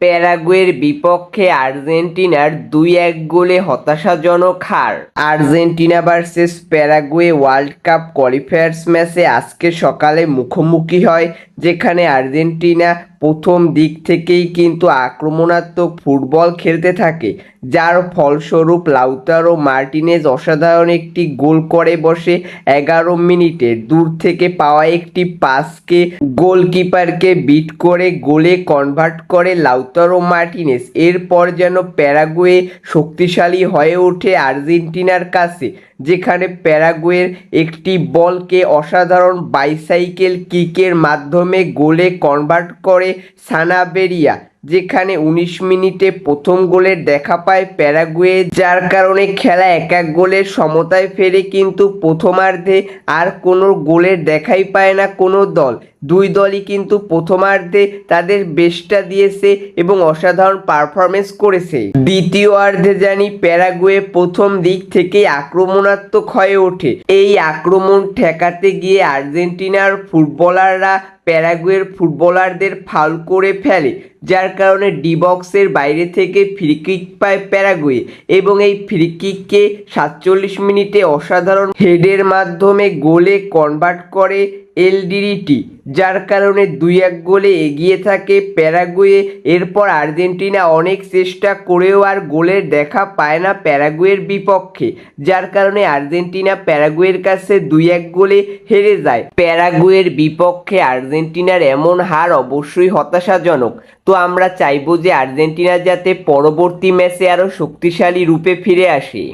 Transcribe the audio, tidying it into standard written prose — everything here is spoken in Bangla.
প্যারাগুয়ের বিপক্ষে আর্জেন্টিনার ২-১ গোলে হতাশাজনক হার। Argentina versus Paraguay world cup qualifiers ম্যাচে আজকে সকালে মুখোমুখি হয়, যেখানে আর্জেন্টিনা প্রথম দিক থেকেই কিন্তু আক্রমণাত্মক ফুটবল খেলতে থাকে, যার ফলস্বরূপ লাউতারো মার্টিনেজ অসাধারণ একটি গোল করে বসে। ১১ মিনিটে দূর থেকে পাওয়া একটি পাসকে গোলকিপারকে বিট করে গোলে কনভার্ট করে লাউতারো মার্টিনেজ। এরপর যেন প্যারাগুয়ে শক্তিশালী হয়ে ওঠে আর্জেন্টিনার কাছে, যেখানে প্যারাগুয়ের একটি বলকে অসাধারণ বাইসাইকেল কিকের মাধ্যমে গোলে কনভার্ট করে সানাবেরিয়া, যেখানে ১৯ মিনিটে প্রথম গোলের দেখা পায় প্যারাগুয়ে, যার কারণে খেলা ১-১ গোলের সমতায় ফেরে। কিন্তু প্রথমার্ধে আর কোনো গোলের দেখাই পায় না কোনো দল। দুই দলই কিন্তু প্রথমার্ধে তাদের বেস্টটা দিয়েছে এবং অসাধারণ পারফরমেন্স করেছে। দ্বিতীয়ার্ধে জানি প্যারাগুয়ে প্রথম দিক থেকেই আক্রমণাত্মক হয়ে ওঠে। এই আক্রমণ ঠেকাতে গিয়ে আর্জেন্টিনার ফুটবলাররা প্যারাগুয়ের ফুটবলারদের ফাউল করে ফেলে, যার কারণে ডি বক্সের বাইরে থেকে ফ্রি কিক পায় প্যারাগুয়ে এবং এই ফ্রি কিককে ৪৭ মিনিটে অসাধারণ হেডের মাধ্যমে গোলে কনভার্ট করে এলডিরিটি, যার কারণে ২-১ গোলে এগিয়ে থাকে প্যারাগুয়ে। এরপর আর্জেন্টিনা অনেক চেষ্টা করেও আর গোলের দেখা পায় না প্যারাগুয়ের বিপক্ষে, যার কারণে আর্জেন্টিনা প্যারাগুয়ের কাছে ২-১ গোলে হেরে যায়। প্যারাগুয়ের বিপক্ষে আর্জেন্টিনার এমন হার অবশ্যই হতাশাজনক। তো আমরা চাইবো যে আর্জেন্টিনা যাতে পরবর্তী ম্যাচে আরও শক্তিশালী রূপে ফিরে আসে।